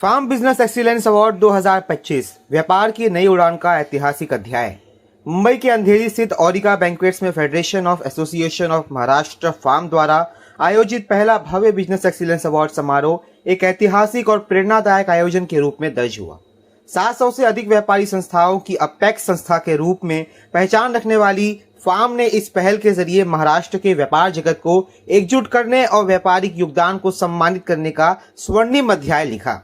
Farm business excellence award 2025 व्यापार की नई उड़ान का ऐतिहासिक अध्याय। मुंबई के अंधेरी स्थित ओरिका बैंक्वेट्स में federation of association of Maharashtra FAM द्वारा आयोजित पहला भव्य बिजनेस एक्सीलेंस अवार्ड समारोह एक ऐतिहासिक और प्रेरणादायक आयोजन के रूप में दर्ज हुआ। 700 से अधिक व्यापारी संस्थाओं की अपेक्स संस्था के रूप में पहचान रखने वाली फार्म ने इस पहल के जरिए महाराष्ट्र के व्यापार जगत को एकजुट करने और व्यापारिक योगदान को सम्मानित करने का स्वर्णिम अध्याय लिखा।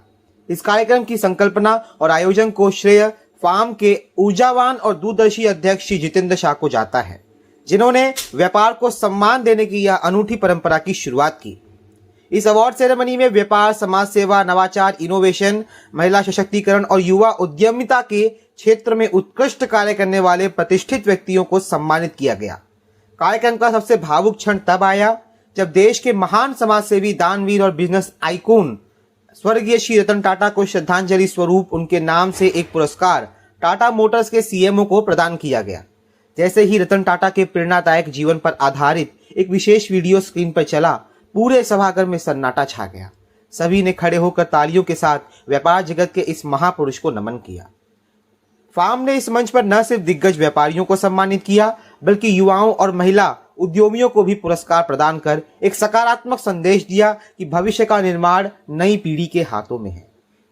इस कार्यक्रम की संकल्पना और आयोजन को श्रेय फार्म के ऊर्जावान और दूरदर्शी अध्यक्ष श्री जितेंद्र शाह को जाता है, जिन्होंने व्यापार को सम्मान देने की यह अनूठी परंपरा की शुरुआत की। इस अवार्ड सेरेमनी में व्यापार, समाज सेवा, नवाचार, इनोवेशन, महिला सशक्तिकरण और युवा उद्यमिता के क्षेत्र में उत्कृष्ट कार्य करने वाले प्रतिष्ठित व्यक्तियों को सम्मानित किया गया। कार्यक्रम का सबसे भावुक क्षण तब आया जब देश के महान समाजसेवी, दानवीर और बिजनेस आइकॉन स्वर्गीय श्री रतन टाटा को श्रद्धांजलि स्वरूप उनके नाम से एक पुरस्कार टाटा मोटर्स के सीएमओ को प्रदान किया गया। जैसे ही रतन टाटा के प्रेरणादायक जीवन पर आधारित एक विशेष वीडियो स्क्रीन पर चला, पूरे सभागार में सन्नाटा छा गया। सभी ने खड़े होकर तालियों के साथ व्यापार जगत के इस महापुरुष को नमन किया। फार्म ने इस मंच पर न सिर्फ दिग्गज व्यापारियों को सम्मानित किया, बल्कि युवाओं और महिला उद्यमियों को भी पुरस्कार प्रदान कर एक सकारात्मक संदेश दिया कि भविष्य का निर्माण नई पीढ़ी के हाथों में है।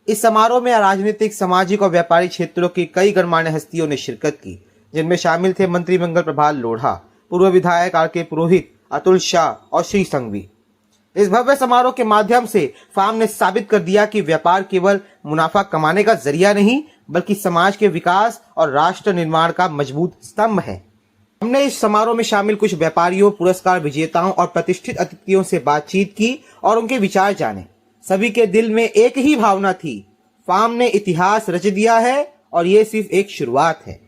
इस समारोह में राजनीतिक, सामाजिक और व्यापारिक क्षेत्रों की कई गणमान्य हस्तियों ने शिरकत की, जिनमें शामिल थे मंत्री मंगल प्रभात लोढ़ा, पूर्व विधायक आर के पुरोहित, अतुल शाह और श्री संघवी। इस भव्य समारोह के माध्यम से फार्म ने साबित कर दिया कि व्यापार केवल मुनाफा कमाने का जरिया नहीं, बल्कि समाज के विकास और राष्ट्र निर्माण का मजबूत स्तंभ है। हमने इस समारोह में शामिल कुछ व्यापारियों, पुरस्कार विजेताओं और प्रतिष्ठित अतिथियों से बातचीत की और उनके विचार जाने। सभी के दिल में एक ही भावना थी, फार्म ने इतिहास रच दिया है और ये सिर्फ एक शुरुआत है।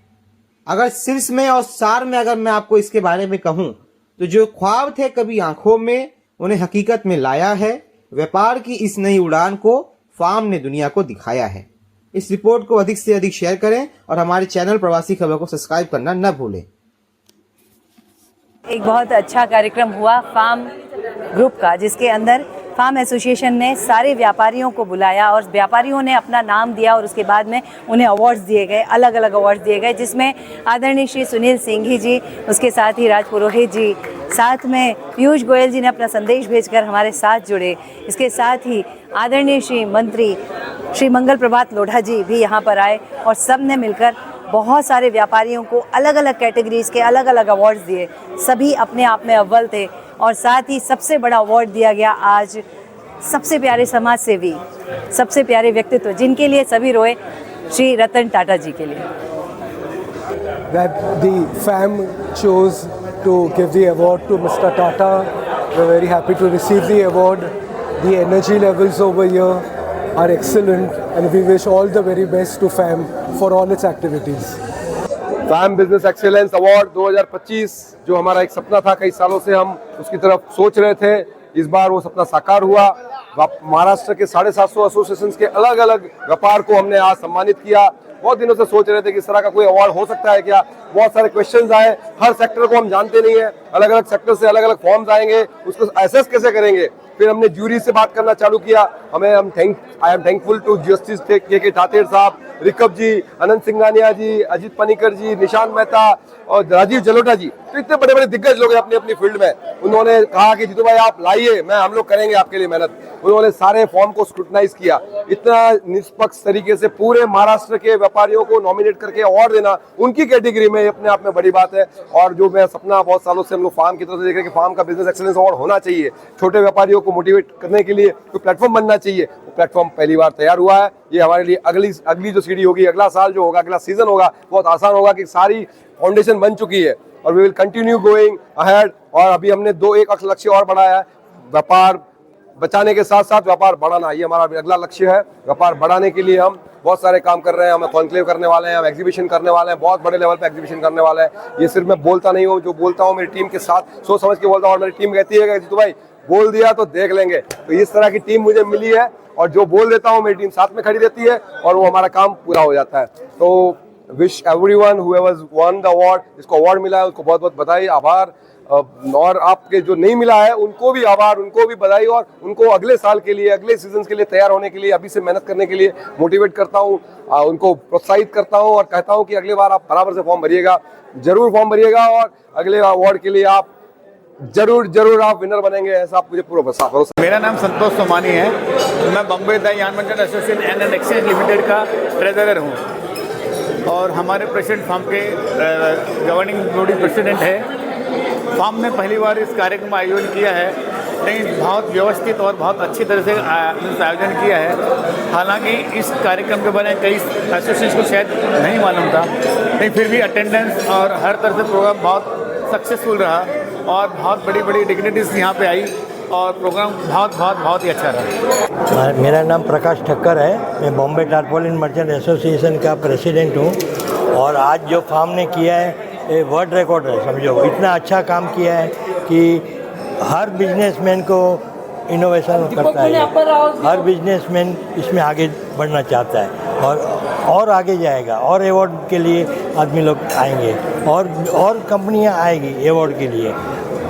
अगर शीर्ष में और सार में अगर मैं आपको इसके बारे में कहूं, तो जो ख्वाब थे कभी आंखों में, उन्हें हकीकत में लाया है। व्यापार की इस नई उड़ान को फार्म ने दुनिया को दिखाया है। इस रिपोर्ट को अधिक से अधिक शेयर करें और हमारे चैनल प्रवासी खबर को सब्सक्राइब करना न भूलें। एक बहुत अच्छा कार्यक्रम हुआ फार्म ग्रुप का, जिसके अंदर फार्म एसोसिएशन ने सारे व्यापारियों को बुलाया और व्यापारियों ने अपना नाम दिया और उसके बाद में उन्हें अवार्ड्स दिए गए, अलग अलग अवार्ड्स दिए गए, जिसमें आदरणीय श्री सुनील सिंघी जी, उसके साथ ही राज पुरोहित जी, साथ में पीयूष गोयल जी ने अपना संदेश भेजकर हमारे साथ जुड़े। इसके साथ ही आदरणीय श्री मंत्री श्री मंगल प्रभात लोढ़ा जी भी यहाँ पर आए और सब ने मिलकर बहुत सारे व्यापारियों को अलग अलग कैटेगरीज के अलग अलग अवार्ड्स दिए। सभी अपने आप में अव्वल थे और साथ ही सबसे बड़ा अवार्ड दिया गया आज सबसे प्यारे समाज सेवी, सबसे प्यारे व्यक्तित्व जिनके लिए सभी रोए, श्री रतन टाटा जी के लिए। That the FAM chose to give the award to Mr. Tata. We're very happy to receive the award. The energy levels over here are excellent and we wish all the very best to FAM for all its activities. FAM business excellence award 2025 जो हमारा एक सपना था, कई सालों से हम उसकी तरफ सोच रहे थे, इस बार वो सपना साकार हुआ। महाराष्ट्र के 750 एसोसिएशन के अलग अलग व्यापार को हमने आज सम्मानित किया। बहुत दिनों से सोच रहे थे कि इस तरह का कोई अवार्ड हो सकता है क्या। बहुत सारे क्वेश्चंस आए, हर सेक्टर को हम जानते नहीं है, अलग अलग सेक्टर से अलग अलग फॉर्म्स आएंगे, उसको एसेस कैसे करेंगे। फिर हमने ज्यूरी से बात करना चालू किया। I am thankful to justice K Thater साहब, रिकब जी, अनंत सिंघानिया जी, अजीत पनीकर जी, निशान मेहता और राजीव जलोटा जी, तो इतने बड़े बड़े दिग्गज लोग हैं अपनी अपनी फील्ड में। उन्होंने कहा कि जीतू भाई आप लाइए, हम लोग करेंगे आपके लिए मेहनत। उन्होंने सारे फॉर्म को स्क्रूटनाइज किया। इतना निष्पक्ष तरीके से पूरे महाराष्ट्र के व्यापारियों को नॉमिनेट करके अवार्ड देना उनकी कैटेगरी में अपने आप में बड़ी बात है। और जो मैं सपना बहुत सालों से हम लोग फार्म की तरफ से देख रहे हैं कि फार्म का बिजनेस एक्सीलेंस अवार्ड होना चाहिए, छोटे व्यापारियों को मोटिवेट करने के लिए कोई प्लेटफॉर्म बनना चाहिए। वो प्लेटफॉर्म पहली बार तैयार हुआ है। ये हमारे लिए अगली जो सीढ़ी होगी, अगला साल जो होगा, अगला सीजन होगा, बहुत आसान होगा कि सारी फाउंडेशन बन चुकी है और we will continue going ahead. और अभी हमने एक लक्ष्य और बढ़ाया है, व्यापार बचाने के साथ साथ व्यापार बढ़ाना, ये हमारा अगला लक्ष्य है। व्यापार बढ़ाने के लिए हम बहुत सारे काम कर रहे हैं। हम कॉन्क्लेव करने वाले हैं, हम एग्जीबिशन करने वाले हैं, बहुत बड़े लेवल पे एग्जीबिशन करने वाले हैं। ये सिर्फ मैं बोलता नहीं हूँ, जो बोलता हूँ मेरी टीम के साथ सोच समझ के बोलता हूँ और मेरी टीम कहती है कि जीतू भाई बोल दिया तो देख लेंगे। तो इस तरह की टीम मुझे मिली है और जो बोल देता हूँ मेरी टीम साथ में खड़ी रहती है और वो हमारा काम पूरा हो जाता है। तो wish everyone who has one the award, जिसको अवार्ड मिला है उसको बहुत बहुत बधाई, आभार। और आपके जो नहीं मिला है उनको भी आभार, उनको भी बधाई, और उनको अगले साल के लिए, अगले सीजन के लिए तैयार होने के लिए, अभी से मेहनत करने के लिए मोटिवेट करता हूँ, उनको प्रोत्साहित करता हूँ और कहता हूँ कि अगले बार आप बराबर से फॉर्म भरिएगा, जरूर फॉर्म भरिएगा और अगले अवार्ड के लिए आप जरूर आप विनर बनेंगे, ऐसा आप मुझे पूरा भरोसा। मेरा नाम संतोष सोमानी है। मैं Bombay the yarn merchant association and exchange limited का ट्रेजरर हूँ और हमारे प्रेसिडेंट फार्म के गवर्निंग बॉडी प्रेसिडेंट है। फार्म ने पहली बार इस कार्यक्रम का आयोजन किया है, लेकिन बहुत व्यवस्थित और बहुत अच्छी तरह से आयोजन किया है। हालांकि इस कार्यक्रम के बारे में कई एसोसिएशन को शायद नहीं मालूम था, लेकिन फिर भी अटेंडेंस और हर तरह से प्रोग्राम बहुत सक्सेसफुल रहा और बहुत बड़ी बड़ी डिग्निटीज़ यहाँ पे आई और प्रोग्राम बहुत ही अच्छा रहा। मेरा नाम प्रकाश ठक्कर है, मैं बॉम्बे टारपोलिन मर्चेंट एसोसिएशन का प्रेसिडेंट हूँ और आज जो फार्म ने किया है ये वर्ल्ड रिकॉर्ड है। समझो इतना अच्छा काम किया है कि हर बिजनेसमैन को इनोवेशन करता है, हर बिजनेसमैन इसमें आगे बढ़ना चाहता है और आगे जाएगा और अवार्ड के लिए आदमी लोग आएंगे और कंपनियां आएगी अवार्ड के लिए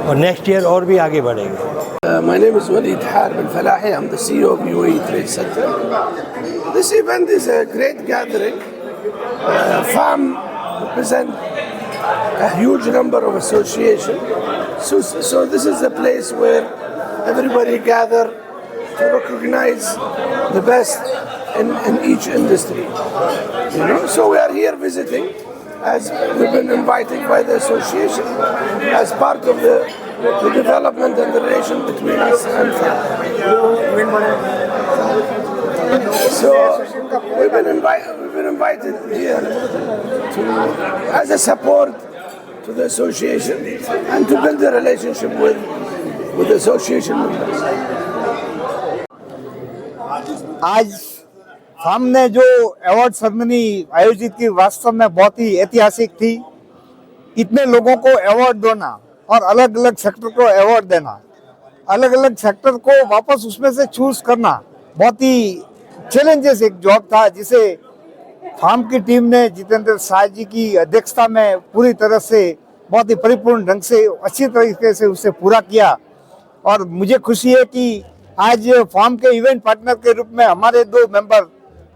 और नेक्स्ट ईयर और भी आगे बढ़ेंगे। My name is Walid Harb Al-Falahi. I'm the CEO of UAE Trade Center. This event is a great gathering. FAM represent a huge number of associations. So this is a place where everybody gather to recognize the best in each industry. You know, so we are here visiting, as we've been invited by the association as part of the development and the relation between us and FAM. So we've been invited here as a support to the association and to build a relationship with the association members. आज farm ने जो award ceremony आयोजित की वास्तव में बहुत ही ऐतिहासिक थी। इतने लोगों को अवार्ड देना और अलग अलग सेक्टर को अवार्ड देना, अलग अलग सेक्टर को वापस उसमें से चूज करना बहुत ही चैलेंजेस एक जॉब था, जिसे फार्म की टीम ने जितेंद्र शाह जी की अध्यक्षता में पूरी तरह से बहुत ही परिपूर्ण ढंग से अच्छी तरीके से उसे पूरा किया। और मुझे खुशी है कि आज फार्म के इवेंट पार्टनर के रूप में हमारे दो member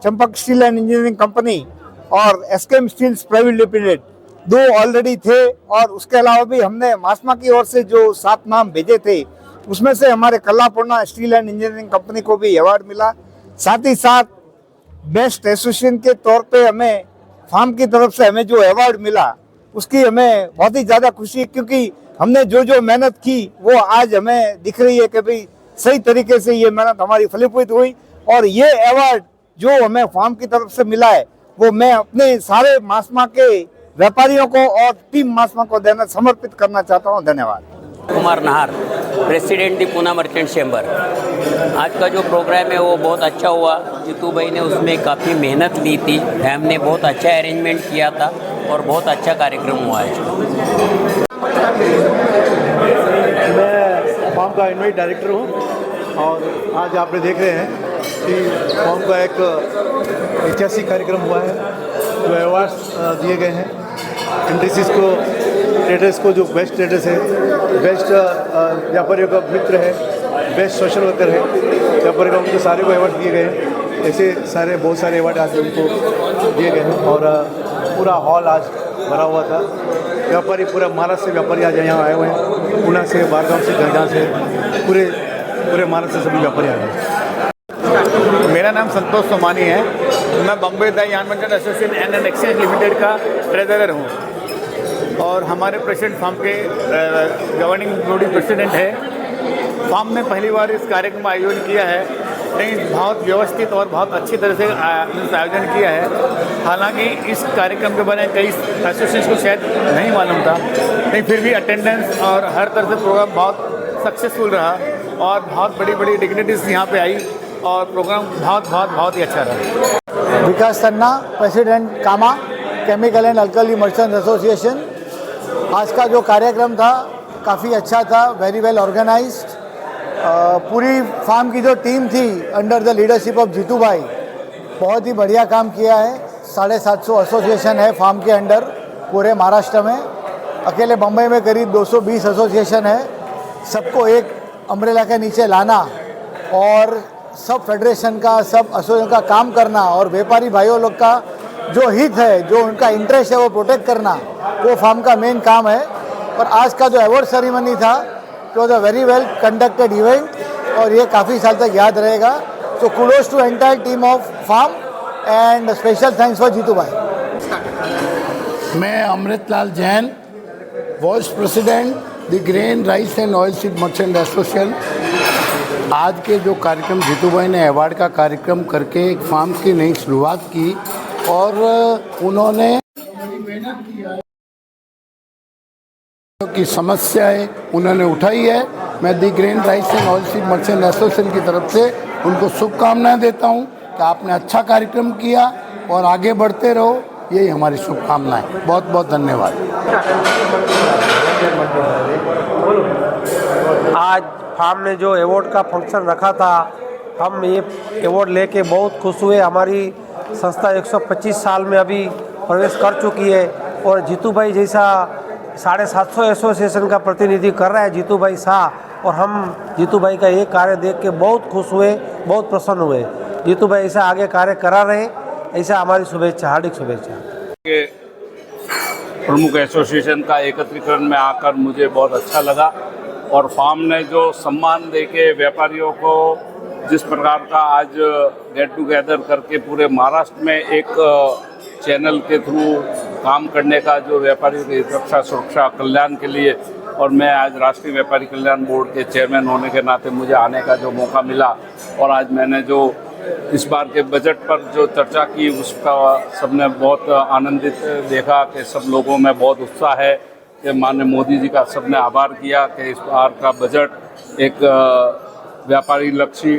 Champak steel and engineering company और एसकेएम स्टील्स प्राइवेट लिमिटेड दो ऑलरेडी थे, और उसके अलावा भी हमने मासमा की ओर से जो 7 नाम भेजे थे उसमें से हमारे कल्लापूर्णा स्टील एंड इंजीनियरिंग कंपनी को भी अवार्ड मिला। साथ ही साथ बेस्ट एसोसिएशन के तौर पे हमें फार्म की तरफ से हमें जो अवार्ड मिला उसकी हमें बहुत ही ज़्यादा खुशी है, क्योंकि हमने जो मेहनत की वो आज हमें दिख रही है कि भाई सही तरीके से ये मेहनत हमारी फलीभूत हुई। और ये अवार्ड जो हमें फार्म की तरफ से मिला है वो मैं अपने सारे मासमा के व्यापारियों को और टीम मासमा को देना समर्पित करना चाहता हूँ। धन्यवाद। कुमार नाहर, प्रेसिडेंट दी पूना मर्चेंट चैम्बर। आज का जो प्रोग्राम है वो बहुत अच्छा हुआ। जीतू भाई ने उसमें काफ़ी मेहनत ली थी, फैम ने बहुत अच्छा अरेंजमेंट किया था और बहुत अच्छा कार्यक्रम हुआ है। मैं फार्म का इन्वेंट डायरेक्टर हूँ और आज आप देख रहे हैं कि फार्म का एक ऐतिहासिक कार्यक्रम हुआ है, जो अवार्ड्स दिए गए हैं इंडस्ट्रीज को, ट्रेडर्स को, जो बेस्ट ट्रेडर्स है, बेस्ट व्यापारियों का मित्र है, बेस्ट सोशल वर्कर है, व्यापारियों का, उनको सारे को अवार्ड दिए गए हैं। ऐसे सारे बहुत सारे अवार्ड आज उनको दिए गए हैं और पूरा हॉल आज भरा हुआ था। व्यापारी पूरा महाराष्ट्र से व्यापारी आज यहाँ आए हुए हैं, पुणे से, बारगांव से, जलगांव से, पूरे महाराष्ट्र से सभी व्यापारी आए हैं। मेरा नाम संतोष सोमानी है। मैं Bombay the yarn merchant association and exchange limited का ट्रेजरर हूँ और हमारे प्रेसिडेंट फार्म के गवर्निंग बॉडी प्रेसिडेंट है। फार्म ने पहली बार इस कार्यक्रम का आयोजन किया है, लेकिन बहुत व्यवस्थित और बहुत अच्छी तरह से आयोजन किया है। हालांकि इस कार्यक्रम के बारे में कई एसोसिएशन को शायद नहीं मालूम था, लेकिन फिर भी अटेंडेंस और हर तरह से प्रोग्राम बहुत सक्सेसफुल रहा और बहुत बड़ी बड़ी डिग्निटीज़ यहाँ पे आई और प्रोग्राम बहुत ही अच्छा रहा। Vikas Tanna, president comma chemical and alkali merchant association. आज का जो कार्यक्रम था काफ़ी अच्छा था, वेरी वेल ऑर्गेनाइज्ड। पूरी फार्म की जो टीम थी under the leadership of Jitu bhai, बहुत ही बढ़िया काम किया है। 750 एसोसिएशन है फार्म के अंडर पूरे महाराष्ट्र में अकेले बम्बई में करीब 220 एसोसिएशन है, सबको एक अम्ब्रेला के नीचे लाना और सब फेडरेशन का, सब एसोसिएशन का काम करना और व्यापारी भाइयों लोग का जो हित है, जो उनका इंटरेस्ट है वो प्रोटेक्ट करना, वो फार्म का मेन काम है। और आज का जो अवार्ड सेरेमनी था, it was a very well conducted event और ये काफ़ी साल तक याद रहेगा। So kudos to entire team of FAM and special thanks for Jeetu bhai. मैं Amritlal Jain, vice president the grain rice and oil seed merchant association. आज के जो कार्यक्रम जीतू भाई ने अवार्ड का कार्यक्रम करके एक फार्म की नई शुरुआत की और उन्होंने की समस्याएं उन्होंने उठाई है। मैं the grain rice and oil seed merchant association की तरफ से उनको शुभकामनाएं देता हूं कि आपने अच्छा कार्यक्रम किया और आगे बढ़ते रहो, यही हमारी शुभकामनाएं। बहुत बहुत धन्यवाद। आज फार्म ने जो अवार्ड का फंक्शन रखा था, हम ये अवार्ड लेके बहुत खुश हुए। हमारी संस्था 125 साल में अभी प्रवेश कर चुकी है और जीतू भाई जैसा 750 एसोसिएशन का प्रतिनिधि कर रहा है जीतू भाई शाह, और हम जीतू भाई का ये कार्य देख के बहुत खुश हुए, बहुत प्रसन्न हुए। जीतू भाई ऐसा आगे कार्य करा रहे, ऐसा हमारी शुभेच्छा, हार्दिक शुभेच्छा। प्रमुख एसोसिएशन का एकत्रीकरण में आकर मुझे बहुत अच्छा लगा और फार्म ने जो सम्मान देके व्यापारियों को जिस प्रकार का आज गेट टुगेदर करके पूरे महाराष्ट्र में एक चैनल के थ्रू काम करने का जो व्यापारियों की रक्षा, सुरक्षा, कल्याण के लिए, और मैं आज राष्ट्रीय व्यापारी कल्याण बोर्ड के चेयरमैन होने के नाते मुझे आने का जो मौका मिला और आज मैंने जो इस बार के बजट पर जो चर्चा की उसका सबने बहुत आनंदित देखा कि सब लोगों में बहुत उत्साह है कि माननीय मोदी जी का सबने आभार किया कि इस बार का बजट एक व्यापारी लक्षी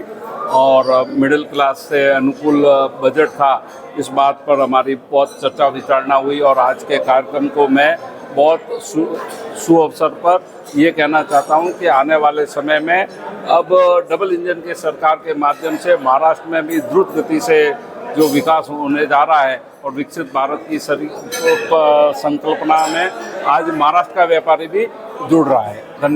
और मिडिल क्लास से अनुकूल बजट था। इस बात पर हमारी बहुत चर्चा विचारणा हुई और आज के कार्यक्रम को मैं बहुत सुअवसर पर ये कहना चाहता हूँ कि आने वाले समय में अब डबल इंजन के सरकार के माध्यम से महाराष्ट्र में भी द्रुत गति से जो विकास होने जा रहा है और विकसित भारत की संकल्पना में आज महाराष्ट्र का व्यापारी भी जुड़ रहा है। धन्यवाद।